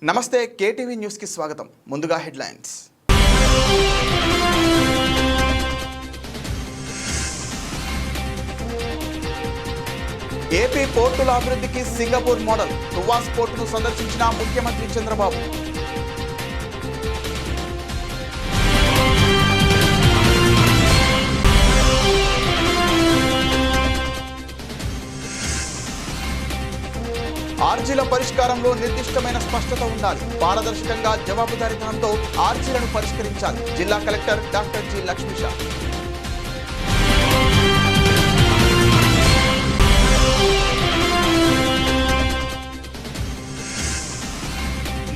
నమస్తే, KTV news కి స్వాగతం. ముందుగా హెడ్లైన్స్. ఏపీ పోర్టుల అభివృద్ధికి సింగపూర్ మోడల్. తువాస్ పోర్టును సందర్శించిన ముఖ్యమంత్రి చంద్రబాబు. ఆర్జీల పరిష్కారంలో నిర్దిష్టమైన స్పష్టత ఉండాలి. పారదర్శకంగా జవాబుదారీతనంతో ఆర్జీలను పరిష్కరించాలి. జిల్లా కలెక్టర్ డాక్టర్ జి లక్ష్మీషా.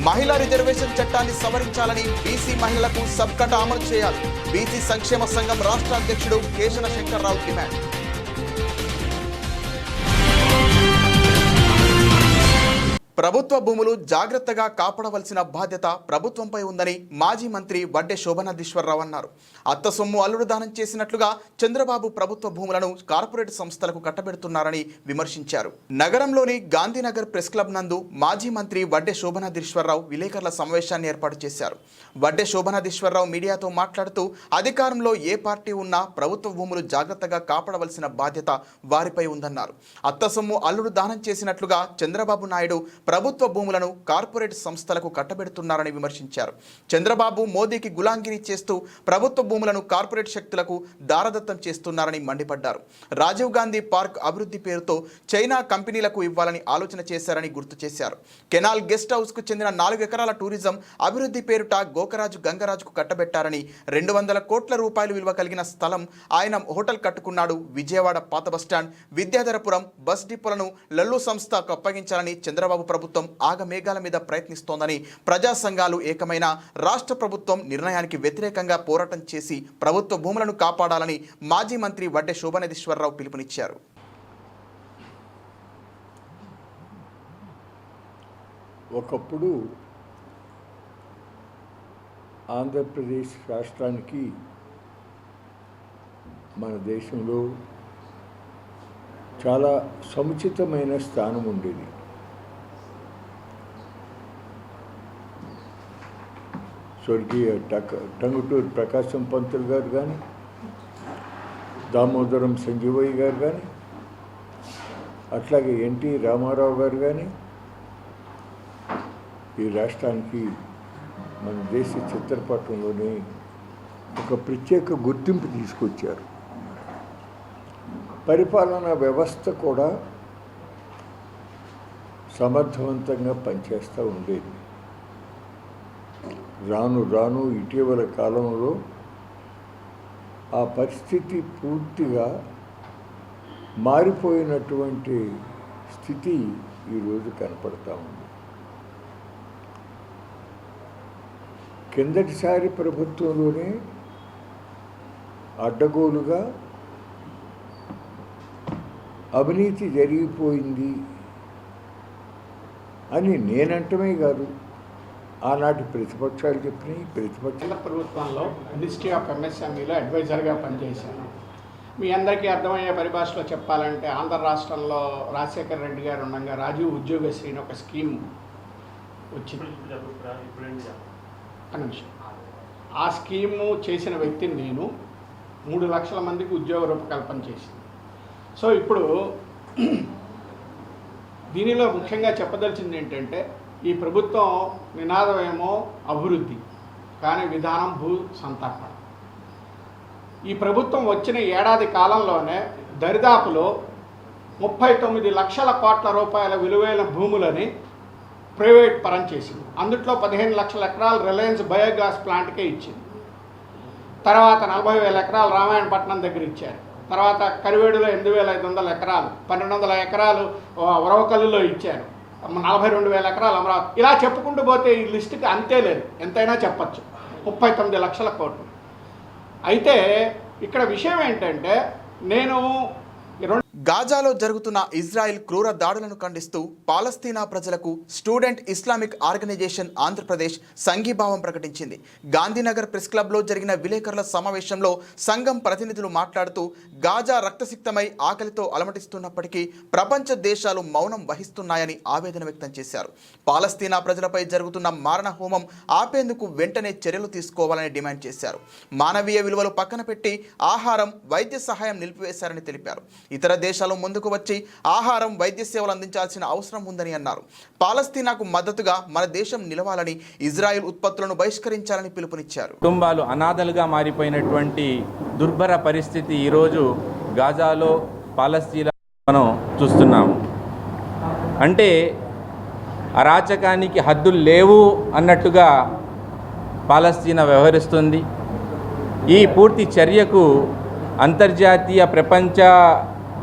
మహిళా రిజర్వేషన్ చట్టాన్ని సవరించాలని, బీసీ మహిళలకు సబ్ కట్ అమలు చేయాలి. బీసీ సంక్షేమ సంఘం రాష్ట్ర అధ్యక్షుడు కేశన శంకర్రావు డిమాండ్. ప్రభుత్వ భూములు జాగ్రత్తగా కాపాడవలసిన బాధ్యత ప్రభుత్వంపై ఉందని మాజీ మంత్రి వడ్డే శోభనాధీశ్వరరావు అన్నారు. అత్త సొమ్ము అల్లుడు దానం చేసినట్లుగా చంద్రబాబు ప్రభుత్వ భూములను కార్పొరేట్ సంస్థలకు కట్టబెడుతున్నారని విమర్శించారు. నగరంలోని గాంధీనగర్ ప్రెస్ క్లబ్ నందు మాజీ మంత్రి వడ్డే శోభనాధీశ్వరరావు విలేకరుల సమావేశాన్ని ఏర్పాటు చేశారు. వడ్డే శోభనాధీశ్వరరావు మీడియాతో మాట్లాడుతూ, అధికారంలో ఏ పార్టీ ఉన్నా ప్రభుత్వ భూములు జాగ్రత్తగా కాపాడవలసిన బాధ్యత వారిపై ఉందన్నారు. అత్త సొమ్ము అల్లుడు దానం చేసినట్లుగా చంద్రబాబు నాయుడు ప్రభుత్వ భూములను కార్పొరేట్ సంస్థలకు కట్టబెడుతున్నారని విమర్శించారు. చంద్రబాబు మోదీకి గులాంగిరి చేస్తూ ప్రభుత్వ భూములను కార్పొరేట్ శక్తులకు దారదత్తం చేస్తున్నారని మండిపడ్డారు. రాజీవ్ గాంధీ పార్క్ అభివృద్ధి పేరుతో చైనా కంపెనీలకు ఇవ్వాలని ఆలోచన చేశారని గుర్తు చేశారు. కెనాల్ గెస్ట్ హౌస్ కు చెందిన 4 ఎకరాల టూరిజం అభివృద్ధి పేరుట గోకరాజు గంగరాజుకు కట్టబెట్టారని, 200 కోట్ల రూపాయలు విలువ కలిగిన స్థలం ఆయన హోటల్ కట్టుకున్నాడు. విజయవాడ పాత బస్టాండ్, విద్యాధరపురం బస్ డిపోలను లల్లు సంస్థకు అప్పగించాలని చంద్రబాబు ప్రభుత్వం ఆగమేఘాల మీద ప్రయత్నిస్తోందని, ప్రజా సంఘాలు ఏకమైన రాష్ట్ర ప్రభుత్వం నిర్ణయానికి వ్యతిరేకంగా పోరాటం చేసి ప్రభుత్వ భూములను కాపాడాలని మాజీ మంత్రి వడ్డే శోభనాధీశ్వరరావు పిలుపునిచ్చారు. ఒకప్పుడు ఆంధ్రప్రదేశ్ రాష్ట్రానికి మన దేశంలో చాలా సముచితమైన స్థానం ఉండేది. స్వర్గీయ టంగుటూరి ప్రకాశం పంతులు గారు కానీ, దామోదరం సంజీవయ్య గారు కానీ, అట్లాగే ఎన్టీ రామారావు గారు కానీ ఈ రాష్ట్రానికి మన దేశ చిత్రపటంలోనే ఒక ప్రత్యేక గుర్తింపు తీసుకొచ్చారు. పరిపాలనా వ్యవస్థ కూడా సమర్థవంతంగా పనిచేస్తూ ఉండేది. రాను రాను ఇటీవల కాలంలో ఆ పరిస్థితి పూర్తిగా మారిపోయినటువంటి స్థితి ఈరోజు కనపడతా ఉంది. కిందటిసారి ప్రభుత్వంలోనే అడ్డగోలుగా అవినీతి జరిగిపోయింది అని నేనంటమే కాదు, ఆనాటి ప్రతిపక్షాలు చెప్పినాయి. కేంద్ర ప్రభుత్వంలో మినిస్ట్రీ ఆఫ్ ఎంఎస్ఎంఈలో అడ్వైజర్గా పనిచేశాను. మీ అందరికీ అర్థమయ్యే పరిభాషలో చెప్పాలంటే, ఆంధ్ర రాష్ట్రంలో రాజశేఖర రెడ్డి గారు ఉండగా రాజీవ్ ఉద్యోగశ్రీ అని ఒక స్కీమ్ వచ్చింది. ఆ స్కీము చేసిన వ్యక్తిని నేను 3 లక్షల మందికి ఉద్యోగ రూపకల్పన చేసింది. సో ఇప్పుడు దీనిలో ముఖ్యంగా చెప్పదలిచింది ఏంటంటే, ఈ ప్రభుత్వం నినాదం ఏమో అభివృద్ధి, కానీ విధానం భూ సంతర్పణ. ఈ ప్రభుత్వం వచ్చిన ఏడాది కాలంలోనే దరిదాపులో 39 లక్షల కోట్ల రూపాయల విలువైన భూములని ప్రైవేట్ పరం చేసింది. అందుట్లో 15 లక్షల ఎకరాలు రిలయన్స్ బయోగ్యాస్ ప్లాంట్కే ఇచ్చింది. తర్వాత 40,000 ఎకరాలు రామాయణపట్నం దగ్గర ఇచ్చారు. తర్వాత కరివేడులో 8,500 ఎకరాలు, 1,200 ఎకరాలు ఉరవకల్లులో ఇచ్చారు, 42,000 ఎకరాలు అమరావతి. ఇలా చెప్పుకుంటూ పోతే ఈ లిస్టుకి అంతే లేదు, ఎంతైనా చెప్పచ్చు. 39 లక్షల కోట్లు. అయితే ఇక్కడ విషయం ఏంటంటే, నేను గాజాలో జరుగుతున్న ఇజ్రాయెల్ క్రూర దాడులను ఖండిస్తూ పాలస్తీనా ప్రజలకు స్టూడెంట్ ఇస్లామిక్ ఆర్గనైజేషన్ ఆంధ్రప్రదేశ్ సంఘీభావం ప్రకటించింది. గాంధీనగర్ ప్రెస్ క్లబ్లో జరిగిన విలేకరుల సమావేశంలో సంఘం ప్రతినిధులు మాట్లాడుతూ గాజా రక్తసిక్తమై ఆకలితో అలమటిస్తున్నప్పటికీ ప్రపంచ దేశాలు మౌనం వహిస్తున్నాయని ఆవేదన వ్యక్తం చేశారు. పాలస్తీనా ప్రజలపై జరుగుతున్న మారణ హోమం ఆపేందుకు వెంటనే చర్యలు తీసుకోవాలని డిమాండ్ చేశారు. మానవీయ విలువలు పక్కన పెట్టి ఆహారం, వైద్య సహాయం నిలిపివేశారని తెలిపారు. ఇతర దేశాలు ముందుకు వచ్చి ఆహారం, వైద్య సేవలు అందించాల్సిన అవసరం ఉందని అన్నారు. పాలస్తీనాకు మద్దతుగా మన దేశం నిలవాలని, ఇజ్రాయెల్ ఉత్పత్తులను బహిష్కరించాలని పిలుపునిచ్చారు. కుటుంబాలు అనాథలుగా మారిపోయినటువంటి దుర్భర పరిస్థితి ఈరోజు గాజాలో, పాలస్తీనా మనం చూస్తున్నాము. అంటే అరాచకానికి హద్దులు లేవు అన్నట్టుగా పాలస్తీనా వ్యవహరిస్తుంది. ఈ పూర్తి చర్యకు అంతర్జాతీయ, ప్రపంచ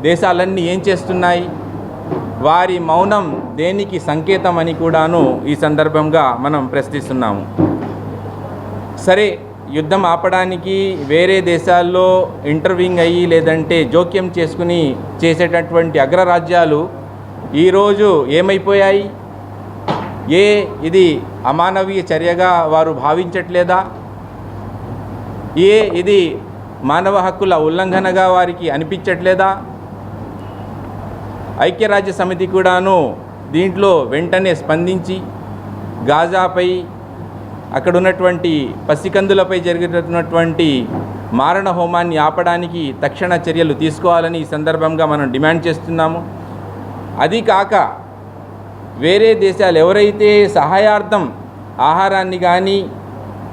దేశాలన్నీ ఏం చేస్తున్నాయి? వారి మౌనం దేనికి సంకేతం అని కూడాను ఈ సందర్భంగా మనం ప్రశ్నిస్తున్నాము. సరే, యుద్ధం ఆపడానికి వేరే దేశాల్లో ఇంటర్వ్యూయింగ్ అయ్యి లేదంటే జోక్యం చేసుకుని చేసేటటువంటి అగ్రరాజ్యాలు ఈరోజు ఏమైపోయాయి? ఇది అమానవీయ చర్యగా వారు భావించట్లేదా? ఇది మానవ హక్కుల ఉల్లంఘనగా వారికి అనిపించట్లేదా? ఐక్యరాజ్య సమితి కూడాను దీంట్లో వెంటనే స్పందించి గాజాపై, అక్కడ ఉన్నటువంటి పసికందులపై జరుగుతున్నటువంటి మారణ హోమాన్ని ఆపడానికి తక్షణ చర్యలు తీసుకోవాలని ఈ సందర్భంగా మనం డిమాండ్ చేస్తున్నాము. అది కాక వేరే దేశాలు ఎవరైతే సహాయార్థం ఆహారాన్ని కానీ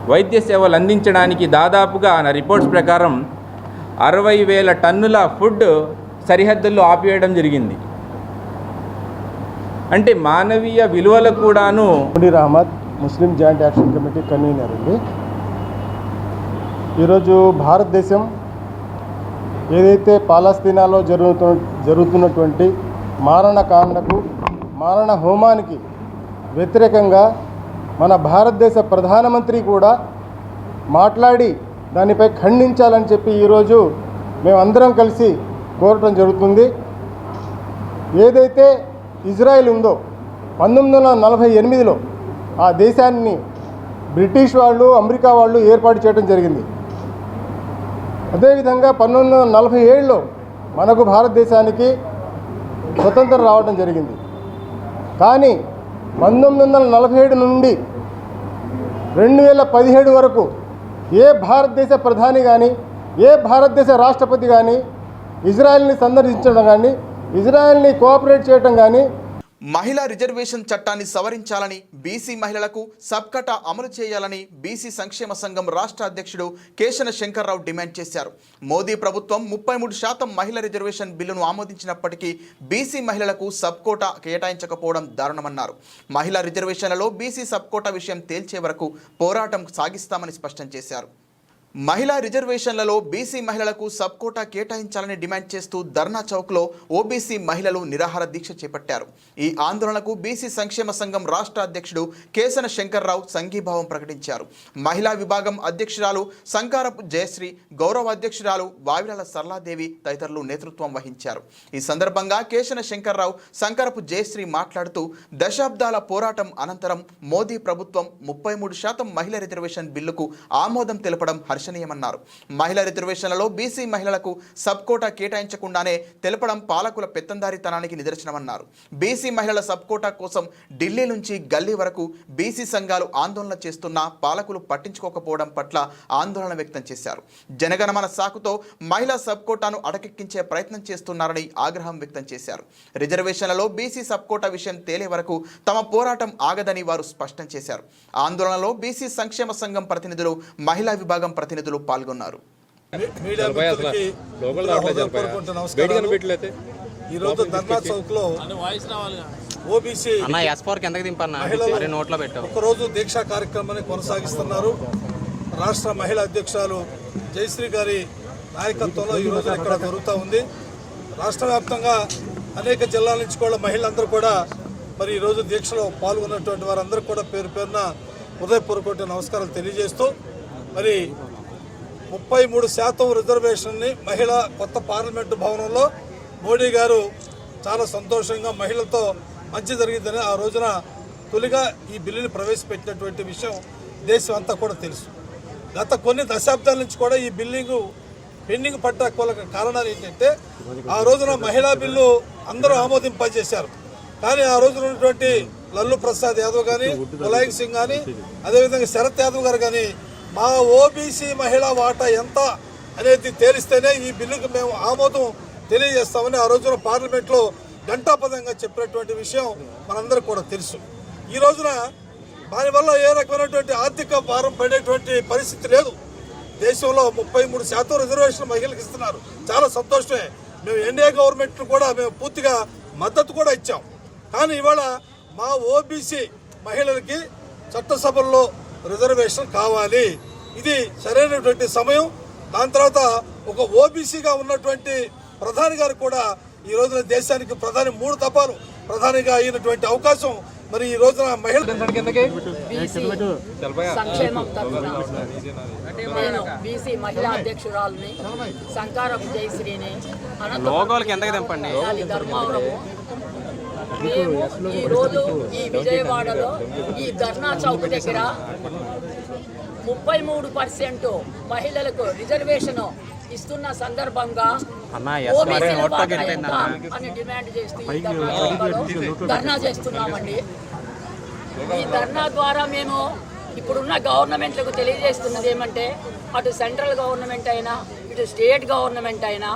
వైద్య సేవలు అందించడానికి దాదాపుగా నా రిపోర్ట్స్ ప్రకారం 60,000 టన్నుల ఫుడ్ సరిహద్దుల్లో ఆపివేయడం జరిగింది. అంటే మానవీయ విలువలు కూడాను. Munir Ahmed, Muslim joint action committee convener అండి. ఈరోజు భారతదేశం ఏదైతే పాలస్తీనాలో జరుగుతున్నటువంటి మారణకాండకు, మారణ హోమానికి వ్యతిరేకంగా మన భారతదేశ ప్రధానమంత్రి కూడా మాట్లాడి దానిపై ఖండించాలని చెప్పి ఈరోజు మేమందరం కలిసి కోరటం జరుగుతుంది. ఏదైతే ఇజ్రాయెల్ ఉందో 1948లో ఆ దేశాన్ని బ్రిటిష్ వాళ్ళు, అమెరికా వాళ్ళు ఏర్పాటు చేయడం జరిగింది. అదేవిధంగా 1947లో మనకు భారతదేశానికి స్వతంత్రం రావడం జరిగింది. కానీ 1947 నుండి 2017 వరకు ఏ భారతదేశ ప్రధాని కానీ, ఏ భారతదేశ రాష్ట్రపతి కానీ ఇజ్రాయెల్ని సందర్శించడం కానీ, ఇజ్రాయెల్ని కోఆపరేట్ చేయడం కానీ. మహిళా రిజర్వేషన్ చట్టాన్ని సవరించాలని, బీసీ మహిళలకు సబ్కటా అమలు చేయాలని బీసీ సంక్షేమ సంఘం రాష్ట్ర అధ్యక్షుడు కేశన శంకర్రావు డిమాండ్ చేశారు. మోదీ ప్రభుత్వం 33% మహిళా రిజర్వేషన్ బిల్లును ఆమోదించినప్పటికీ బీసీ మహిళలకు సబ్కోటా కేటాయించకపోవడం దారుణమన్నారు. మహిళా రిజర్వేషన్లలో బీసీ సబ్కోటా విషయం తేల్చే వరకు పోరాటం సాగిస్తామని స్పష్టం చేశారు. మహిళా రిజర్వేషన్లలో బీసీ మహిళలకు సబ్కోటా కేటాయించాలని డిమాండ్ చేస్తూ ధర్నా చౌక్లో ఓబీసీ మహిళలు నిరాహార దీక్ష చేపట్టారు. ఈ ఆందోళనకు బీసీ సంక్షేమ సంఘం రాష్ట్ర అధ్యక్షుడు కేశన శంకర్రావు సంఘీభావం ప్రకటించారు. మహిళా విభాగం అధ్యక్షురాలు సంకారపు జయశ్రీ, గౌరవ అధ్యక్షురాలు వావిలాల సరళాదేవి తదితరులు నేతృత్వం వహించారు. ఈ సందర్భంగా కేశన శంకర్రావు, సంకారపు జయశ్రీ మాట్లాడుతూ దశాబ్దాల పోరాటం అనంతరం మోదీ ప్రభుత్వం 33% మహిళా రిజర్వేషన్ బిల్లుకు ఆమోదం తెలపడం హర్షణీయమన్నారు. మహిళా రిజర్వేషన్లలో బీసీ మహిళలకు సబ్కోటా కేటాయించకుండానే తెలపడం పాలకుల పెత్తందారితనానికి నిదర్శనమన్నారు. బీసీ మహిళల సబ్కోటా కోసం ఢిల్లీ నుంచి గల్లీ వరకు బీసీ సంఘాలు ఆందోళన చేస్తున్నా పాలకులు పట్టించుకోకపోవడం పట్ల ఆందోళన వ్యక్తం చేశారు. జనగణమన సాకుతో మహిళా సబ్కోటాను అటకెక్కించే ప్రయత్నం చేస్తున్నారని ఆగ్రహం వ్యక్తం చేశారు. రిజర్వేషన్లలో బీసీ సబ్కోటా విషయం తేలే వరకు తమ పోరాటం ఆగదని వారు స్పష్టం చేశారు. ఆందోళనలో బీసీ సంక్షేమ సంఘం ప్రతినిధులు, మహిళా విభాగం ప్రతినిధులు పాల్గొన్నారు. ఈరోజు ధర్నా చౌక్లో ఓబీసీ ఒకరోజు దీక్షా కార్యక్రమాన్ని కొనసాగిస్తున్నారు. రాష్ట్ర మహిళా అధ్యక్షురాలు జయశ్రీ గారి నాయకత్వంలో ఈరోజు ఇక్కడ జరుగుతూ ఉంది. రాష్ట్ర వ్యాప్తంగా అనేక జిల్లాల నుంచి కూడా మహిళలందరూ కూడా మరి ఈరోజు దీక్షలో పాల్గొన్నటువంటి వారందరూ కూడా పేరు పేరున హృదయపూర్వక నమస్కారాలు తెలియజేస్తూ, మరి 33% రిజర్వేషన్ని మహిళా కొత్త పార్లమెంటు భవనంలో మోడీ గారు చాలా సంతోషంగా మహిళలతో మంచి జరిగిందని ఆ రోజున తొలిగా ఈ బిల్లుని ప్రవేశపెట్టినటువంటి విషయం దేశం అంతా కూడా తెలుసు. గత కొన్ని దశాబ్దాల నుంచి కూడా ఈ పెండింగ్ పడ్డ కారణాలు ఏంటంటే ఆ రోజున మహిళా బిల్లు అందరూ ఆమోదింపజేశారు. కానీ ఆ రోజున ఉన్నటువంటి లల్లు ప్రసాద్ యాదవ్ కానీ, ములాయం సింగ్ కానీ, అదేవిధంగా శరత్ యాదవ్ గారు కానీ మా ఓబీసీ మహిళా వాటా ఎంత అనేది తేలిస్తేనే ఈ బిల్లుకు మేము ఆమోదం తెలియజేస్తామని ఆ రోజున పార్లమెంట్లో ఘంటాపదంగా చెప్పినటువంటి విషయం మనందరికీ కూడా తెలుసు. ఈ రోజున దానివల్ల ఏ రకమైనటువంటి ఆర్థిక భారం పడేటువంటి పరిస్థితి లేదు. దేశంలో 33% రిజర్వేషన్ మహిళలకు ఇస్తున్నారు. చాలా సంతోషమే. మేము ఎన్డీఏ గవర్నమెంట్ కూడా మేము పూర్తిగా మద్దతు కూడా ఇచ్చాం. కానీ ఇవాళ మా ఓబీసీ మహిళలకి చట్టసభల్లో రిజర్వేషన్ కావాలి. ఇది సరైనటువంటి సమయం. దాని తర్వాత ఒక ఓబీసీగా ఉన్నటువంటి ప్రధాని గారు కూడా ఈ రోజున దేశానికి ప్రధాని 3 దఫాలు ప్రధానిగా అయినటువంటి అవకాశం మరి ఈ రోజున మహిళ సంక్షేమం తరఫున నేను బీసీ మహిళా అధ్యక్షురాలని సంకారపు జయశ్రీని అనంతపురం ధర్మవరము. మేము ఈరోజు ఈ విజయవాడలో ఈ ధర్నా చౌక్ దగ్గర 33% మహిళలకు రిజర్వేషన్ ఇస్తున్న సందర్భంగా ఓబీసీల వాటా ఎంత అని డిమాండ్ చేస్తూ ఈ ధర్నా చౌకలో ధర్నా చేస్తున్నామండి. ఈ ధర్నా ద్వారా మేము ఇప్పుడున్న గవర్నమెంట్లకు తెలియజేస్తున్నది ఏమంటే అటు సెంట్రల్ గవర్నమెంట్ అయినా ఇటు స్టేట్ గవర్నమెంట్ అయినా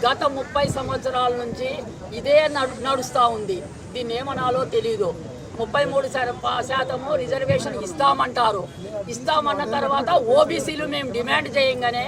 గత 30 సంవత్సరాల నుంచి ఇదే నడుస్తూ ఉంది. దీన్ని ఏమనాలో తెలీదు. 33% రిజర్వేషన్ ఇస్తామంటారు. ఇస్తామన్న తర్వాత ఓబీసీలు మేము డిమాండ్ చేయంగానే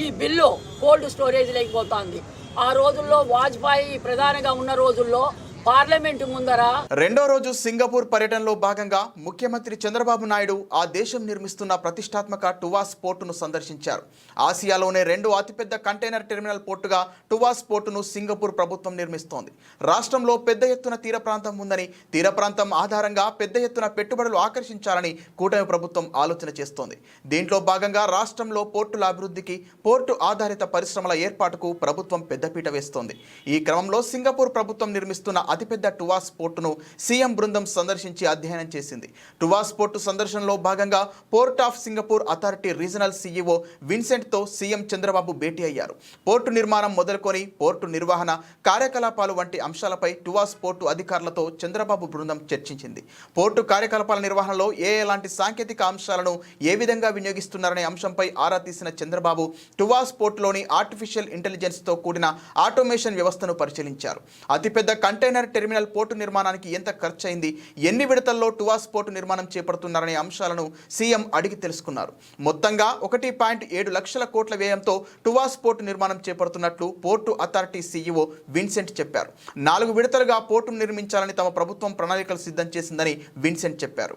ఈ బిల్లు కోల్డ్ స్టోరేజ్ లేకపోతుంది. ఆ రోజుల్లో వాజ్పేయి ప్రధానిగా ఉన్న రోజుల్లో పార్లమెంటు ముందర రెండో రోజు సింగపూర్ పర్యటనలో భాగంగా ముఖ్యమంత్రి చంద్రబాబు నాయుడు ఆ దేశం నిర్మిస్తున్న ప్రతిష్టాత్మక టువాస్ పోర్టును సందర్శించారు. ఆసియాలోనే 2వ అతిపెద్ద కంటైనర్ టెర్మినల్ పోర్టుగా టువాస్ పోర్టును సింగపూర్ ప్రభుత్వం నిర్మిస్తోంది. రాష్ట్రంలో పెద్ద ఎత్తున తీర ప్రాంతం ఉందని, తీర ప్రాంతం ఆధారంగా పెద్ద ఎత్తున పెట్టుబడులు ఆకర్షించాలని కూటమి ప్రభుత్వం ఆలోచన చేస్తోంది. దీంట్లో భాగంగా రాష్ట్రంలో పోర్టుల అభివృద్ధికి, పోర్టు ఆధారిత పరిశ్రమల ఏర్పాటుకు ప్రభుత్వం పెద్దపీట వేస్తోంది. ఈ క్రమంలో సింగపూర్ ప్రభుత్వం నిర్మిస్తున్న అతిపెద్ద టువాస్ పోర్టును సీఎం బృందం సందర్శించి అధ్యయనం చేసింది. టువాస్ పోర్టు సందర్శనలో భాగంగా port of Singapore authority regional CEO విన్సెంట్తో సీఎం చంద్రబాబు భేటీ అయ్యారు. పోర్టు నిర్మాణం మొదలుకొని పోర్టు నిర్వహణ, కార్యకలాపాలు వంటి అంశాలపై టువాస్ పోర్టు అధికారులతో చంద్రబాబు బృందం చర్చించింది. పోర్టు కార్యకలాపాల నిర్వహణలో ఎలాంటి సాంకేతిక అంశాలను ఏ విధంగా వినియోగిస్తున్నారనే అంశంపై ఆరా తీసిన చంద్రబాబు టువాస్ పోర్టులోని ఆర్టిఫిషియల్ ఇంటెలిజెన్స్తో కూడిన ఆటోమేషన్ వ్యవస్థను పరిశీలించారు. అతిపెద్ద కంటైనర్ టెర్మినల్ పోర్టు నిర్మాణానికి ఎంత ఖర్చయింది, ఎన్ని విడతల్లో టువాస్ పోర్టు నిర్మాణం చేపడుతున్నారనే అంశాలను సీఎం అడిగి తెలుసుకున్నారు. మొత్తంగా 1.7 లక్షల కోట్ల వ్యయంతో టువాస్ పోర్టు నిర్మాణం చేపడుతున్నట్లు పోర్టు అథారిటీ సీఈఓ విన్సెంట్ చెప్పారు. 4 విడతలుగా పోర్టును నిర్మించాలని తమ ప్రభుత్వం ప్రణాళికలు సిద్ధం చేసిందని విన్సెంట్ చెప్పారు.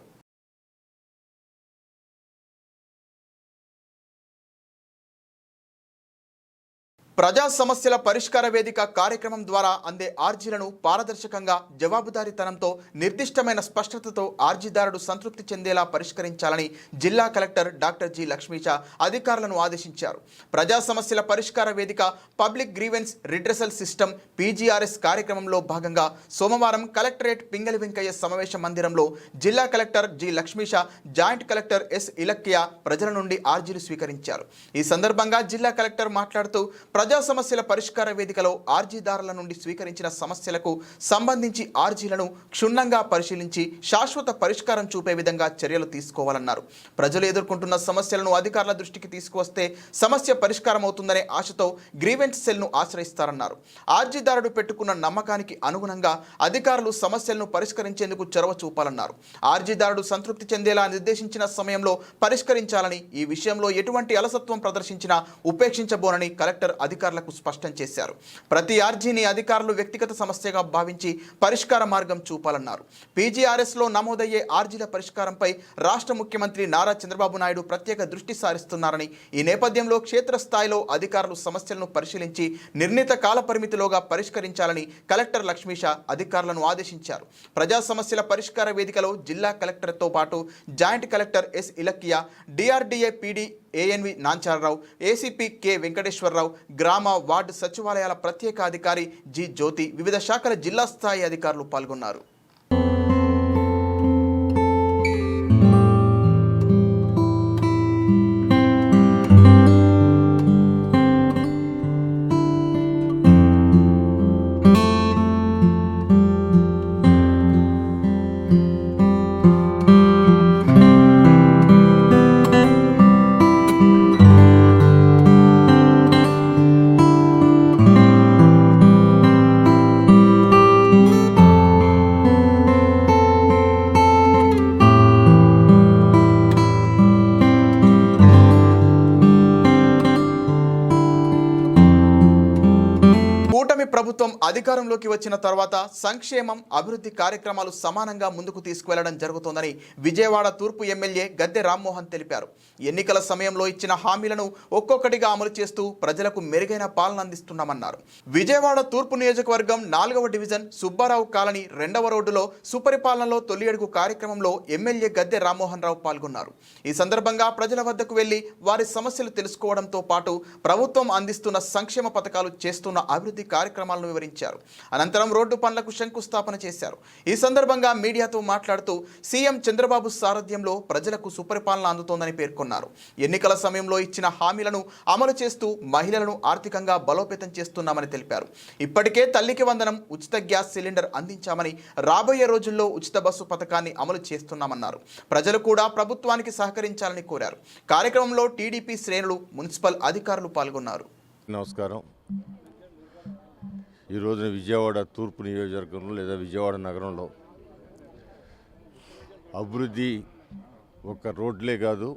ప్రజా సమస్యల పరిష్కార వేదిక కార్యక్రమం ద్వారా అందే ఆర్జీలను పారదర్శకంగా, జవాబుదారీతనంతో, నిర్దిష్టమైన స్పష్టతతో ఆర్జీదారుడు సంతృప్తి చెందేలా పరిష్కరించాలని జిల్లా కలెక్టర్ డాక్టర్ జి లక్ష్మీచ అధికారులను ఆదేశించారు. ప్రజా సమస్యల పరిష్కార వేదిక public grievance redressal system PGRS కార్యక్రమంలో భాగంగా సోమవారం కలెక్టరేట్ పింగళి వెంకయ్య సమావేశ మందిరంలో జిల్లా collector G Lakshmisha, joint collector S Ilakkiya ప్రజల నుండి ఆర్జీలు స్వీకరించారు. ఈ సందర్భంగా జిల్లా కలెక్టర్ మాట్లాడుతూ ప్రజా సమస్యల పరిష్కార వేదికలో ఆర్జీదారుల నుండి స్వీకరించిన సమస్యలకు సంబంధించి ఆర్జీలను క్షుణ్ణంగా పరిశీలించి శాశ్వత పరిష్కారం చూపే విధంగా చర్యలు తీసుకోవాలన్నారు. ప్రజలు ఎదుర్కొంటున్న సమస్యలను అధికారుల దృష్టికి తీసుకువస్తే సమస్య పరిష్కారం అవుతుందనే ఆశతో గ్రీవెన్స్ సెల్ను ఆశ్రయిస్తారన్నారు. ఆర్జీదారుడు పెట్టుకున్న నమ్మకానికి అనుగుణంగా అధికారులు సమస్యలను పరిష్కరించేందుకు చొరవ చూపాలన్నారు. ఆర్జీదారుడు సంతృప్తి చెందేలా నిర్దేశించిన సమయంలో పరిష్కరించాలని, ఈ విషయంలో ఎటువంటి అలసత్వం ప్రదర్శించినా ఉపేక్షించబోనని కలెక్టర్ అధికారులకు స్పష్టం చేశారు. ప్రతి ఆర్జీని అధికారులు వ్యక్తిగత సమస్యగా భావించి పరిష్కార మార్గం చూపాలన్నారు. పీజీఆర్ఎస్లో నమోదయ్యే ఆర్జీల పరిష్కారంపై రాష్ట్ర ముఖ్యమంత్రి నారా చంద్రబాబు నాయుడు ప్రత్యేక దృష్టి సారిస్తున్నారని, ఈ నేపథ్యంలో క్షేత్రస్థాయిలో అధికారులు సమస్యలను పరిశీలించి నిర్ణీత కాల పరిమితిలోగా పరిష్కరించాలని కలెక్టర్ లక్ష్మీష అధికారులను ఆదేశించారు. ప్రజా సమస్యల పరిష్కార వేదికలో జిల్లా కలెక్టర్తో పాటు joint collector S Ilakkiya, DRDA PD ANV Nancharao, ACP K Venkateswararao, గ్రామ వార్డు సచివాలయాల ప్రత్యేక అధికారి జి జ్యోతి, వివిధ శాఖల జిల్లా స్థాయి అధికారులు పాల్గొన్నారు. కూటమి ప్రభుత్వం అధికారంలోకి వచ్చిన తర్వాత సంక్షేమం, అభివృద్ధి కార్యక్రమాలు సమానంగా ముందుకు తీసుకువెళ్లడం జరుగుతోందని విజయవాడ తూర్పు ఎమ్మెల్యే గద్దె రామ్మోహన్ తెలిపారు. ఎన్నికల సమయంలో ఇచ్చిన హామీలను ఒక్కొక్కటిగా అమలు చేస్తూ ప్రజలకు మెరుగైన పాలన అందిస్తున్నామన్నారు. విజయవాడ తూర్పు నియోజకవర్గం 4వ డివిజన్ సుబ్బారావు కాలనీ 2వ రోడ్డులో సుపరిపాలనలో తొలి అడుగు కార్యక్రమంలో ఎమ్మెల్యే గద్దె రామ్మోహన్ రావు పాల్గొన్నారు. ఈ సందర్భంగా ప్రజల వద్దకు వెళ్లి వారి సమస్యలు తెలుసుకోవడంతో పాటు ప్రభుత్వం అందిస్తున్న సంక్షేమ పథకాలు, చేస్తున్న అభివృద్ధి కార్యక్రమాలను వివరించారు. అనంతరం రోడ్డు పనులకు శంకుస్థాపన చేశారు. ఈ సందర్భంగా మీడియాతో మాట్లాడుతూ సీఎం చంద్రబాబు సారథ్యంలో ప్రజలకు సుపరిపాలన అందుతోందని పేర్కొన్నారు. ఎన్నికల సమయంలో ఇచ్చిన హామీలను అమలు చేస్తూ మహిళలను ఆర్థికంగా బలోపేతం చేస్తున్నామని తెలిపారు. ఇప్పటికే తల్లికి వందనం, ఉచిత గ్యాస్ సిలిండర్ అందించామని, రాబోయే రోజుల్లో ఉచిత బస్సు పథకాన్ని అమలు చేస్తున్నామన్నారు. ప్రజలు కూడా ప్రభుత్వానికి సహకరించాలని కోరారు. కార్యక్రమంలో టీడీపీ శ్రేణులు, మున్సిపల్ అధికారులు పాల్గొన్నారు. నమస్కారం. ఈ రోజున విజయవాడ తూర్పు నియోజకవర్గంలో లేదా విజయవాడ నగరంలో అభివృద్ధి ఒక రోడ్లే కాదు,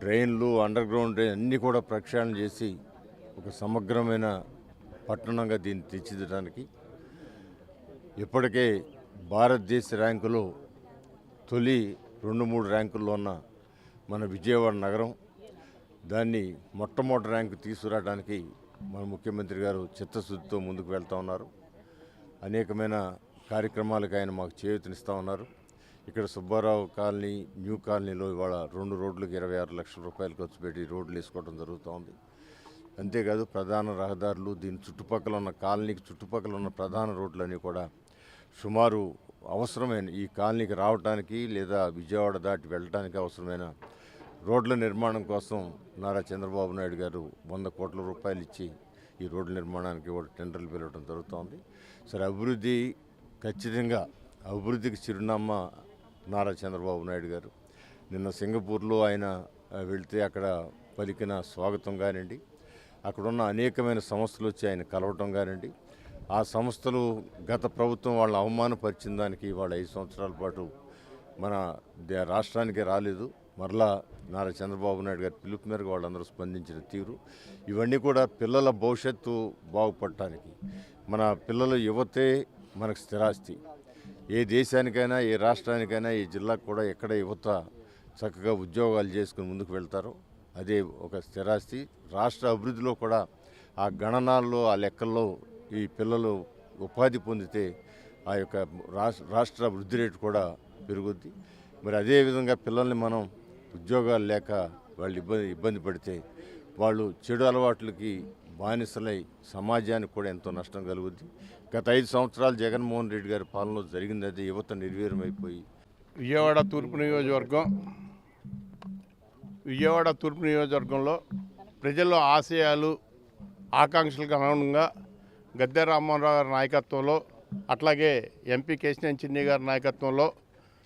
డ్రైన్లు, అండర్ గ్రౌండ్ డ్రైన్ అన్నీ కూడా ప్రక్షాళన చేసి ఒక సమగ్రమైన పట్టణంగా దీన్ని తీర్చిదిద్దడానికి ఇప్పటికే భారతదేశ ర్యాంకులో తొలి 2-3 ర్యాంకుల్లో ఉన్న మన విజయవాడ నగరం దాన్ని మొట్టమొదటి ర్యాంకు తీసుకురావడానికి మన ముఖ్యమంత్రి గారు చిత్తశుద్ధితో ముందుకు వెళ్తూ ఉన్నారు. అనేకమైన కార్యక్రమాలకు ఆయన మాకు చేయూతనిస్తూ ఉన్నారు. ఇక్కడ సుబ్బారావు కాలనీ, న్యూ కాలనీలో ఇవాళ 2 రోడ్లకు 26 లక్షల రూపాయలు ఖర్చు పెట్టి రోడ్లు వేసుకోవడం జరుగుతోంది. అంతేకాదు ప్రధాన రహదారులు, దీని చుట్టుపక్కల ఉన్న కాలనీకి చుట్టుపక్కల ఉన్న ప్రధాన రోడ్లన్నీ కూడా సుమారు అవసరమైన ఈ కాలనీకి రావడానికి లేదా విజయవాడ దాటి వెళ్ళడానికి అవసరమైన రోడ్ల నిర్మాణం కోసం నారా చంద్రబాబు నాయుడు గారు 100 కోట్ల రూపాయలు ఇచ్చి ఈ రోడ్ల నిర్మాణానికి టెండర్లు పిలవడం జరుగుతోంది. సరే, అభివృద్ధి ఖచ్చితంగా అభివృద్ధికి చిరునామా నారా చంద్రబాబు నాయుడు గారు. నిన్న సింగపూర్లో ఆయన వెళితే అక్కడ పలికిన స్వాగతం కానివ్వండి, అక్కడున్న అనేకమైన సంస్థలు వచ్చి ఆయన కలవటం కానివ్వండి, ఆ సంస్థలు గత ప్రభుత్వం వాళ్ళని అవమానపరిచిన దానికి వాళ్ళ 5 సంవత్సరాల పాటు మన రాష్ట్రానికి రాలేదు. మరలా నారా చంద్రబాబు నాయుడు గారి పిలుపు మేరకు వాళ్ళందరూ స్పందించిన తీరు, ఇవన్నీ కూడా పిల్లల భవిష్యత్తు బాగుపడటానికి, మన పిల్లల యువతే మనకు స్థిరాస్తి. ఏ దేశానికైనా, ఏ రాష్ట్రానికైనా, ఈ జిల్లాకు కూడా ఎక్కడ యువత చక్కగా ఉద్యోగాలు చేసుకుని ముందుకు వెళ్తారో అదే ఒక స్థిరాస్తి. రాష్ట్ర అభివృద్ధిలో కూడా ఆ గణనాల్లో, ఆ లెక్కల్లో ఈ పిల్లలు ఉపాధి పొందితే ఆ యొక్క రాష్ట్ర వృద్ధి రేటు కూడా పెరుగుద్ది. మరి అదేవిధంగా పిల్లల్ని మనం ఉద్యోగాలు లేక వాళ్ళు ఇబ్బంది పడితే వాళ్ళు చెడు అలవాట్లకి బానిసలై సమాజానికి కూడా ఎంతో నష్టం కలుగుద్ది. గత 5 సంవత్సరాలు జగన్మోహన్ రెడ్డి గారి పాలనలో జరిగింది అది యువత నిర్వీర్యమైపోయి. విజయవాడ తూర్పు నియోజకవర్గంలో ప్రజల ఆశయాలు, ఆకాంక్షలకు అనుగుణంగా గద్దె రామ్మోహన్ రావు గారి నాయకత్వంలో, అట్లాగే ఎంపీ కేశినేని చిన్ని గారి నాయకత్వంలో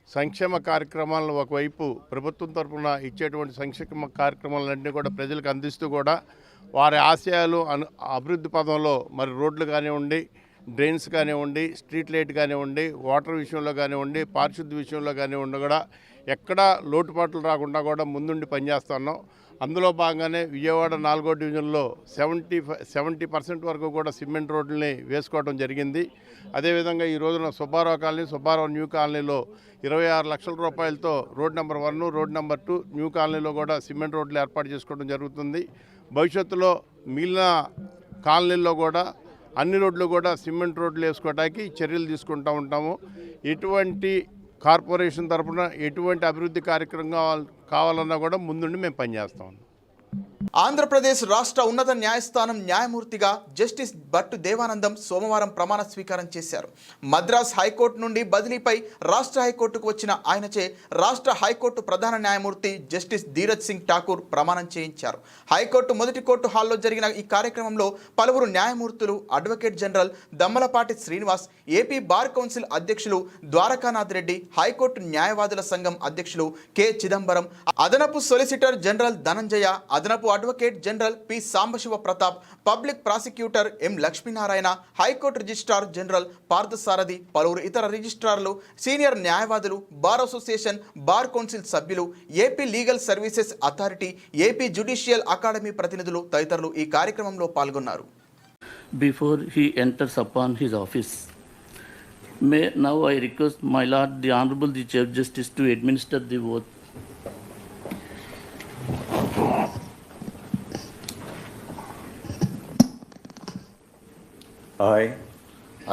సంక్షేమ కార్యక్రమాలను ఒకవైపు ప్రభుత్వం తరఫున ఇచ్చేటువంటి సంక్షేమ కార్యక్రమాలన్నింటినీ కూడా ప్రజలకు అందిస్తూ కూడా వారి ఆశయాలు అభివృద్ధి పదంలో మరి రోడ్లు కానివ్వండి, డ్రైన్స్ కానివ్వండి, స్ట్రీట్ లైట్ కానివ్వండి, వాటర్ విషయంలో కానివ్వండి, పారిశుద్ధ్య విషయంలో కానివ్వండి కూడా ఎక్కడా లోటుపాట్లు రాకుండా కూడా ముందుండి పనిచేస్తున్నాం. అందులో భాగంగానే విజయవాడ 4వ డివిజన్లో 70% వరకు కూడా సిమెంట్ రోడ్లని వేసుకోవడం జరిగింది. అదేవిధంగా ఈ రోజున సుబ్బారావు కాలనీ, సుబ్బారావు న్యూ కాలనీలో 26 లక్షల రూపాయలతో road number 1, road number 2 new కాలనీలో కూడా సిమెంట్ రోడ్లు ఏర్పాటు చేసుకోవడం జరుగుతుంది. భవిష్యత్తులో మిగిలిన కాలనీల్లో కూడా అన్ని రోడ్లు కూడా సిమెంట్ రోడ్లు వేసుకోవడానికి చర్యలు తీసుకుంటూ ఉంటాము. ఎటువంటి కార్పొరేషన్ తరఫున ఎటువంటి అభివృద్ధి కార్యక్రమం కావాలన్నా కూడా ముందుండి మేము పనిచేస్తాం. ఆంధ్రప్రదేశ్ రాష్ట్ర ఉన్నత న్యాయస్థానం న్యాయమూర్తిగా జస్టిస్ భట్టు దేవానందం సోమవారం ప్రమాణ స్వీకారం చేశారు. మద్రాస్ హైకోర్టు నుండి బదిలీపై రాష్ట్ర హైకోర్టుకు వచ్చిన ఆయనచే రాష్ట్ర హైకోర్టు ప్రధాన న్యాయమూర్తి జస్టిస్ ధీరజ్ సింగ్ ఠాకూర్ ప్రమాణం చేయించారు. హైకోర్టు మొదటి కోర్టు హాల్లో జరిగిన ఈ కార్యక్రమంలో పలువురు న్యాయమూర్తులు, advocate general Dammalapati Srinivas, AP bar council అధ్యక్షులు ద్వారకానాథ్ రెడ్డి, హైకోర్టు న్యాయవాదుల సంఘం అధ్యక్షులు కె చిదంబరం, అదనపు సొలిసిటర్ జనరల్ ధనంజయ, అదనపు advocate general P Sambasiva Pratap, public prosecutor M Lakshminarayana, high court registrar general Parthasarathi, పలువురు ఇతర రిజిస్ట్రార్లు, సీనియర్ న్యాయవాదులు, బార్ అసోసియేషన్, బార్ కౌన్సిల్ సభ్యులు, AP legal services authority, AP judicial academy ప్రతినిధులు తదితరులు ఈ కార్యక్రమంలో పాల్గొన్నారు. Before he enters upon his office, now I request my Lord, the Honorable the Chief Justice, to administer the oath.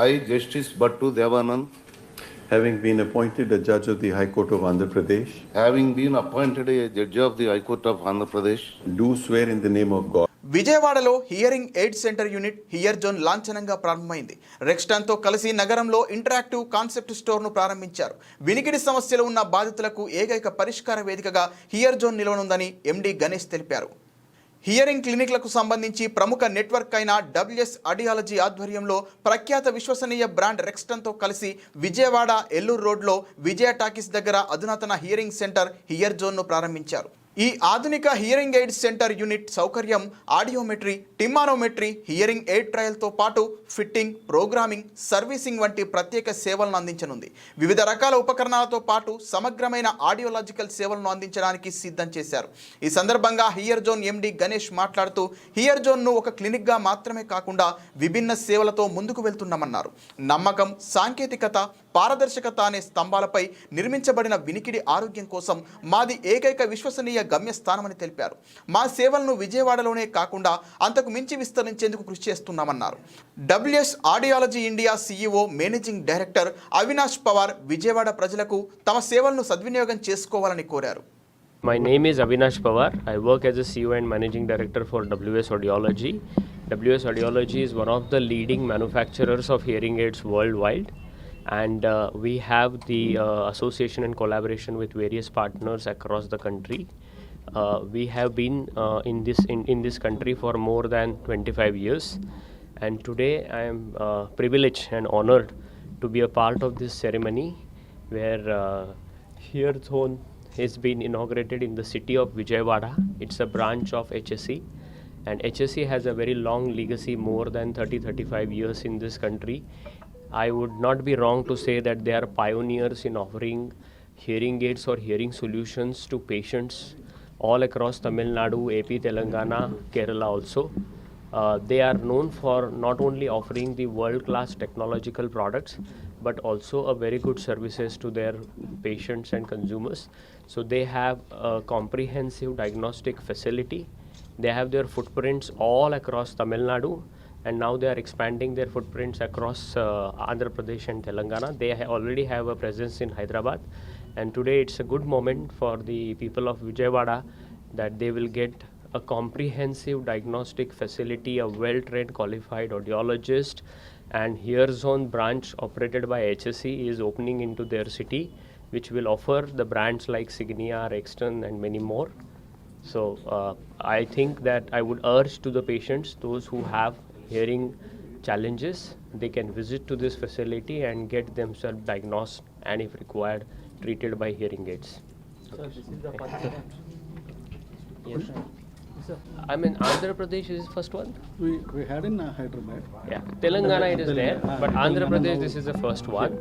I, Justice Bhattu Devanand, having been appointed a judge of the High Court of Andhra Pradesh, having been appointed a judge of the High Court of Andhra Pradesh, do swear in the name of God. విజయవాడలో hearing aid centre unit here zone లాంఛనంగా ప్రారంభమైంది. రెక్స్టాన్తో కలిసి నగరంలో interactive concept స్టోర్ను ప్రారంభించారు. వినికిడి సమస్యలు ఉన్న బాధితులకు ఏకైక పరిష్కార వేదికగా హియర్ జోన్ నిలవనుందని ఎండి గణేష్ తెలిపారు. హియరింగ్ క్లినిక్లకు సంబంధించి ప్రముఖ నెట్వర్క్ అయిన WS ఆడియాలజీ ఆధ్వర్యంలో ప్రఖ్యాత విశ్వసనీయ బ్రాండ్ రెక్స్టన్తో కలిసి విజయవాడ ఎల్లూరు రోడ్లో విజయ టాకీస్ దగ్గర అధునాతన హియరింగ్ సెంటర్ హియర్ జోన్ను ప్రారంభించారు. ఈ ఆధునిక హియరింగ్ ఎయిడ్ సెంటర్ యూనిట్ సౌకర్యం ఆడియోమెట్రీ, టిమ్మానోమెట్రీ, హియరింగ్ ఎయిడ్ ట్రయల్తో పాటు ఫిట్టింగ్, ప్రోగ్రామింగ్, సర్వీసింగ్ వంటి ప్రత్యేక సేవలను అందించనుంది. వివిధ రకాల ఉపకరణాలతో పాటు సమగ్రమైన ఆడియోలాజికల్ సేవలను అందించడానికి సిద్ధం చేశారు. ఈ సందర్భంగా హియర్ జోన్ ఎండి గణేష్ మాట్లాడుతూ హియర్ జోన్ను ఒక క్లినిక్గా మాత్రమే కాకుండా విభిన్న సేవలతో ముందుకు వెళ్తున్నామన్నారు. నమ్మకం, సాంకేతికత, పారదర్శకత అనే స్తంభాలపై నిర్మించబడిన వినికిడి ఆరోగ్యం కోసం మాది ఏకైక విశ్వసనీయ గమ్యస్థానమని తెలిపారు. మా సేవలను విజయవాడలోనే కాకుండా అంతకు మించి విస్తరించేందుకు కృషి చేస్తున్నామన్నారు. WS audiology India CEO, managing director Avinash Pawar Vijayawada ప్రజలకు తమ సేవలను సద్వినియోగం చేసుకోవాలని కోరారు. My name is Avinash Pawar. I work as a CEO and Managing Director for WS Audiology. WS Audiology is one of the leading manufacturers of hearing aids worldwide. And we have the association and collaboration with various partners across the country. We have been in this country for more than 25 years, and today I am privileged and honored to be a part of this ceremony where Hear Zone has been inaugurated in the city of Vijayawada. It's a branch of HSE, and HSE has a very long legacy, more than 30-35 years in this country. I would not be wrong to say that they are pioneers in offering hearing aids or hearing solutions to patients all across Tamil Nadu, AP, Telangana, Kerala also. They are known for not only offering the world-class technological products, but also a very good services to their patients and consumers. So they have a comprehensive diagnostic facility. They have their footprints all across Tamil Nadu, and now they are expanding their footprints across Andhra Pradesh and Telangana. They already have a presence in Hyderabad, and today it's a good moment for the people of Vijayawada that they will get a comprehensive diagnostic facility, a well-trained qualified audiologist, and Hear Zone branch operated by HSE is opening into their city, which will offer the brands like Signia, Rexton and many more. So I think that I would urge to the patients, those who have hearing challenges, they can visit to this facility and get themselves diagnosed and if required treated by hearing aids. Sir, this is the first one. Yes. I mean, Andhra Pradesh is the first one. We had in Hyderabad. Yeah, Telangana it is there, but Andhra Pradesh this is the first one.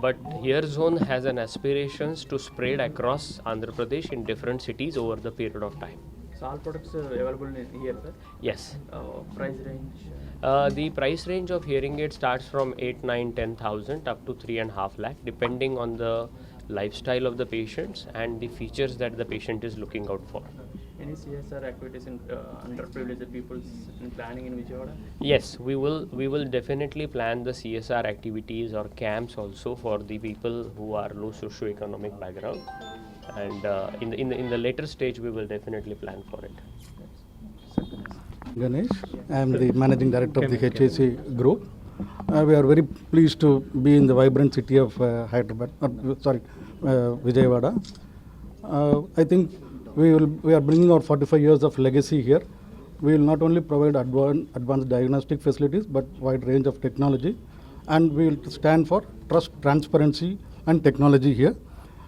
But Hear Zone has an aspirations to spread across Andhra Pradesh in different cities over the period of time. So all products are available here, sir? Yes. Price range? The price range of hearing aid starts from 8, 9, 10,000 up to 3.5 lakh, depending on the lifestyle of the patients and the features that the patient is looking out for. Any CSR activities in underprivileged people in planning in Vijayawada? Yes, we will definitely plan the CSR activities or camps also for the people who are low socio-economic background, and in the later stage we will definitely plan for it. Ganesh, I am the managing director of the HAC group. We are very pleased to be in the vibrant city of Vijayawada. I think we are bringing our 45 years of legacy here. We will not only provide advanced diagnostic facilities, but wide range of technology, and we will stand for trust, transparency, and technology here.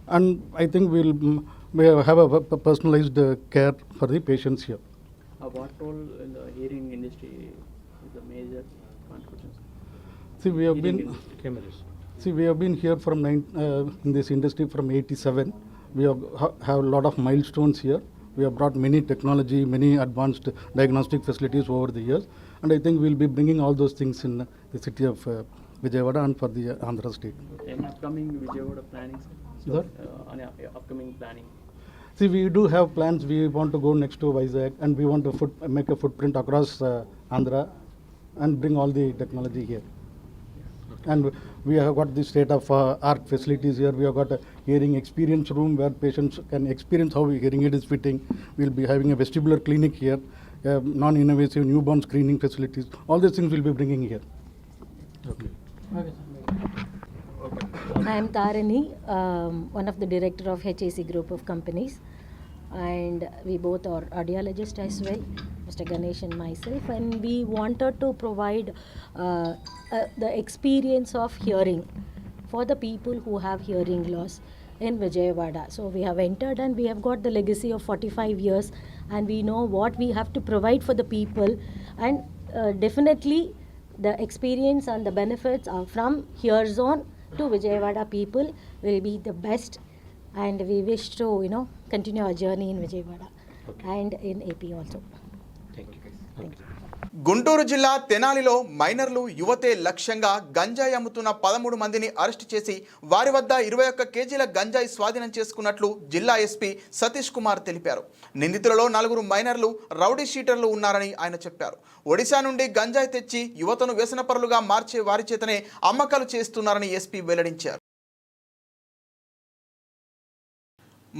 And I think we will have a personalized care for the patients here. What role in the hearing industry is the major contribution? See, we have been here from in this industry from '87. We have a lot of milestones here. We have brought many technology, many advanced diagnostic facilities over the years, and I think we'll be bringing all those things in the city of Vijayawada and for the Andhra state. Any upcoming Vijayawada planning? Upcoming planning. See, we do have plans. We want to go next to Vizag, and we want to make a footprint across Andhra and bring all the technology here. And we have got the state-of-art facilities here. We have got a hearing experience room where patients can experience how hearing aid is fitting. We'll be having a vestibular clinic here, non-invasive newborn screening facilities. All these things we'll be bringing here. Okay. I am Tarani, one of the director of HAC group of companies, and we both are audiologists as well, Mr. Ganesh and myself, and we wanted to provide the experience of hearing for the people who have hearing loss in Vijayawada. So we have entered and we have got the legacy of 45 years, and we know what we have to provide for the people, and definitely the experience and the benefits are from here on to Vijayawada people will be the best, and we wish to continue our journey in Vijayawada and in AP also. Thank you. Thank you. Guntur జిల్లా తెనాలిలో మైనర్లు యువతే లక్ష్యంగా గంజాయి అమ్ముతున్న 13 మందిని arrest చేసి వారి వద్ద 21 కేజీల గంజాయి స్వాధీనం చేసుకున్నట్లు జిల్లా ఎస్పీ సతీష్ కుమార్ తెలిపారు. నిందితులలో 4 మైనర్లు రౌడీ షీటర్లు ఉన్నారని ఆయన చెప్పారు. ఒడిశా నుండి గంజాయి తెచ్చి యువతను వ్యసనపరులుగా మార్చే వారి చేతనే అమ్మకాలు చేస్తున్నారని ఎస్పీ వెల్లడించారు.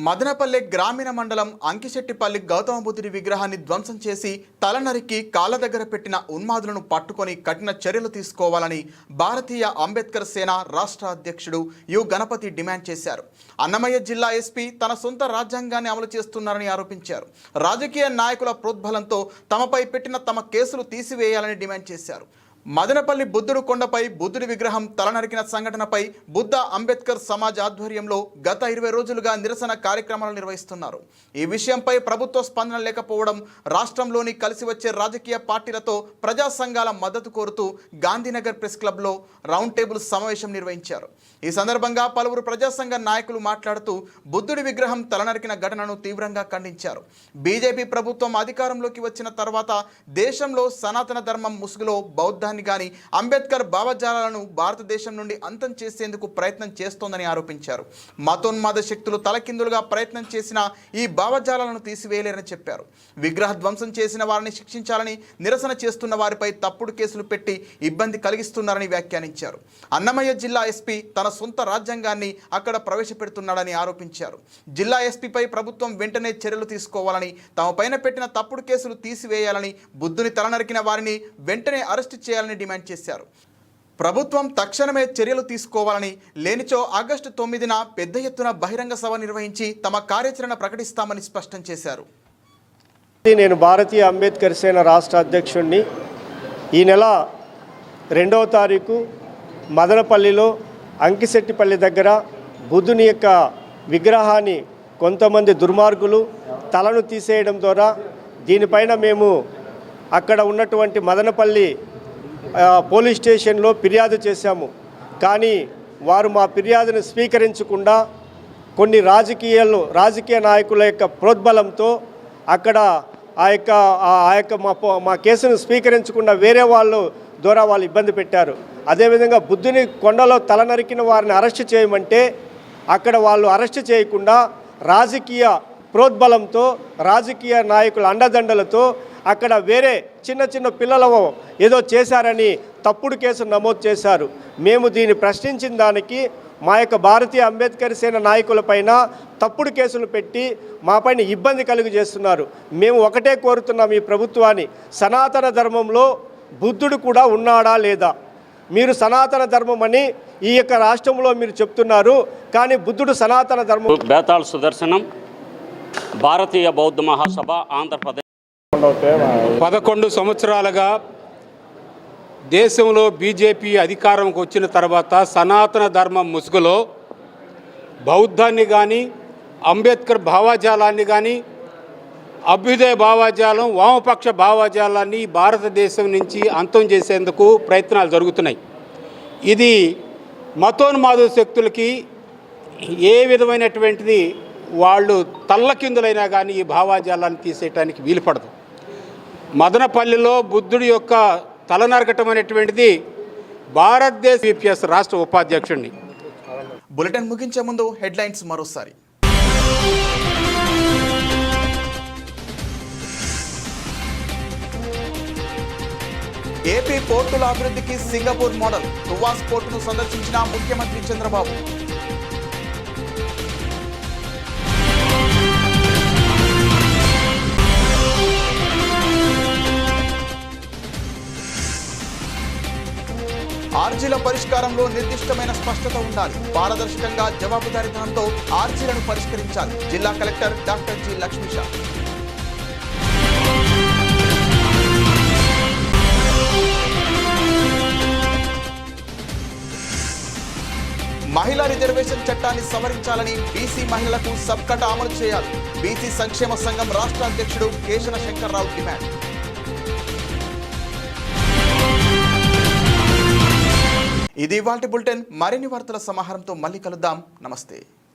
మదనపల్లె గ్రామీణ మండలం అంకిశెట్టిపల్లి గౌతమ బుద్ధుడి విగ్రహాన్ని ధ్వంసం చేసి తల నరికి కాళ్ళ దగ్గర పెట్టిన ఉన్మాదులను పట్టుకొని కఠిన చర్యలు తీసుకోవాలని భారతీయ అంబేద్కర్ సేన రాష్ట్ర అధ్యక్షుడు యు గణపతి డిమాండ్ చేశారు. అన్నమయ్య జిల్లా ఎస్పీ తన సొంత రాజ్యాంగాన్ని అమలు చేస్తున్నారని ఆరోపించారు. రాజకీయ నాయకుల ప్రోద్బలంతో తమపై పెట్టిన తమ కేసులు తీసివేయాలని డిమాండ్ చేశారు. మదనపల్లి బుద్ధుడు కొండపై బుద్ధుడి విగ్రహం తలనరికిన సంఘటనపై బుద్ధ అంబేద్కర్ సమాజ్ ఆధ్వర్యంలో గత 20 రోజులుగా నిరసన కార్యక్రమాలు నిర్వహిస్తున్నారు. ఈ విషయంపై ప్రభుత్వ స్పందన లేకపోవడం, రాష్ట్రంలోని కలిసి వచ్చే రాజకీయ పార్టీలతో ప్రజా సంఘాల మద్దతు కోరుతూ గాంధీనగర్ ప్రెస్ క్లబ్లో రౌండ్ టేబుల్ సమావేశం నిర్వహించారు. ఈ సందర్భంగా పలువురు ప్రజా సంఘ నాయకులు మాట్లాడుతూ బుద్ధుడి విగ్రహం తలనరికిన ఘటనను తీవ్రంగా ఖండించారు. బీజేపీ ప్రభుత్వం అధికారంలోకి వచ్చిన తర్వాత దేశంలో సనాతన ధర్మం ముసుగులో బౌద్ధాన్ని గాని అంబేద్కర్ భావజాలాలను భారతదేశం నుండి అంతం చేసేందుకు ప్రయత్నం చేస్తోందని ఆరోపించారు. మతోన్మాద శక్తులు తలకిందులుగా ప్రయత్నం చేసిన ఈ భావజాలాలను తీసివేయలేరని చెప్పారు. విగ్రహ ధ్వంసం చేసిన వారిని శిక్షించాలని, నిరసన చేస్తున్న వారిపై తప్పుడు కేసులు పెట్టి ఇబ్బంది కలిగిస్తున్నారని వ్యాఖ్యానించారు. అన్నమయ్య జిల్లా ఎస్పీ తన సొంత రాజ్యాంగాన్ని అక్కడ ప్రవేశపెడుతున్నాడని ఆరోపించారు. జిల్లా ఎస్పీపై ప్రభుత్వం వెంటనే చర్యలు తీసుకోవాలని, తమ పైన పెట్టిన తప్పుడు కేసులు తీసివేయాలని, బుద్ధుని తలనరికిన వారిని వెంటనే అరెస్టు చేయాలని డిమాండ్ చేశారు. ప్రభుత్వం తక్షణమే చర్యలు తీసుకోవాలని, లేనిచో ఆగస్టు 9న పెద్ద ఎత్తున బహిరంగ సభ నిర్వహించి తమ కార్యాచరణ ప్రకటిస్తామని స్పష్టం చేశారు. నేను భారతీయ అంబేద్కర్ సేన రాష్ట్ర అధ్యక్షుడిని. ఈ నెల 2వ తారీఖు మదనపల్లిలో అంకిశెట్టిపల్లి దగ్గర బుద్ధుని యొక్క విగ్రహాన్ని కొంతమంది దుర్మార్గులు తలను తీసేయడం ద్వారా దీనిపైన మేము అక్కడ ఉన్నటువంటి మదనపల్లి పోలీస్ స్టేషన్లో ఫిర్యాదు చేశాము. కానీ వారు మా ఫిర్యాదును స్వీకరించకుండా కొన్ని రాజకీయ నాయకుల యొక్క ప్రోద్బలంతో అక్కడ ఆ యొక్క మా కేసును స్వీకరించకుండా వేరే వాళ్ళు ద్వారా వాళ్ళు ఇబ్బంది పెట్టారు. అదేవిధంగా బుద్ధుని కొండలో తల నరికిన వారిని అరెస్ట్ చేయమంటే అక్కడ వాళ్ళు అరెస్ట్ చేయకుండా రాజకీయ ప్రోద్బలంతో, రాజకీయ నాయకుల అండదండలతో అక్కడ వేరే చిన్న పిల్లలు ఏదో చేశారని తప్పుడు కేసు నమోదు చేశారు. మేము దీన్ని ప్రశ్నించిన దానికి మా యొక్క భారతీయ అంబేద్కర్ సేన నాయకులపైన తప్పుడు కేసులు పెట్టి మాపైన ఇబ్బంది కలుగు చేస్తున్నారు. మేము ఒకటే కోరుతున్నాం ఈ ప్రభుత్వాన్ని, సనాతన ధర్మంలో బుద్ధుడు కూడా ఉన్నాడా లేదా? మీరు సనాతన ధర్మం అని ఈ యొక్క రాష్ట్రంలో మీరు చెప్తున్నారు, కానీ బుద్ధుడు సనాతన ధర్మం. బేతాళ సుదర్శనం, భారతీయ బౌద్ధ మహాసభ, ఆంధ్రప్రదేశ్. 11 సంవత్సరాలుగా దేశంలో బీజేపీ అధికారంకి వచ్చిన తర్వాత సనాతన ధర్మం ముసుగులో బౌద్ధాన్ని కానీ, అంబేద్కర్ భావాజాలాన్ని కానీ, అభ్యుదయ భావాజాలం, వామపక్ష భావాజాలాన్ని భారతదేశం నుంచి అంతం చేసేందుకు ప్రయత్నాలు జరుగుతున్నాయి. ఇది మతోన్మాద శక్తులకి ఏ విధమైనటువంటిది వాళ్ళు తల్లకిందులైనా కానీ ఈ భావాజాలాన్ని తీసేయటానికి వీలుపడదు. మదనపల్లిలో బుద్ధుడి యొక్క తల నరకటం అనేటువంటిది భారతదేశ విపిఎస్ రాష్ట్ర ఉపాధ్యక్షుడిని. బులెటిన్ ముగించే ముందు హెడ్లైన్స్ మరోసారి. ఏపీ పోర్టుల అభివృద్ధికి సింగపూర్ మోడల్, తువాస్ పోర్టును సందర్శించిన ముఖ్యమంత్రి చంద్రబాబు. ఆర్జీల పరిష్కారంలో నిర్దిష్టమైన స్పష్టత ఉండాలి. పారదర్శకంగా జవాబుదారీతనంతో ఆర్జీలను పరిష్కరించాలి. జిల్లా కలెక్టర్ డాక్టర్ జి లక్ష్మీషా. మహిళా రిజర్వేషన్ చట్టాన్ని సవరించాలని, బీసీ మహిళలకు సబ్కట్ అమలు చేయాలి. బీసీ సంక్షేమ సంఘం రాష్ట్ర అధ్యక్షుడు కేశన శంకర్రావు డిమాండ్. ఇది ఇవాల్టి బులెటిన్. మరిన్ని వార్తల సమాహారంతో మళ్ళీ కలుద్దాం. నమస్తే.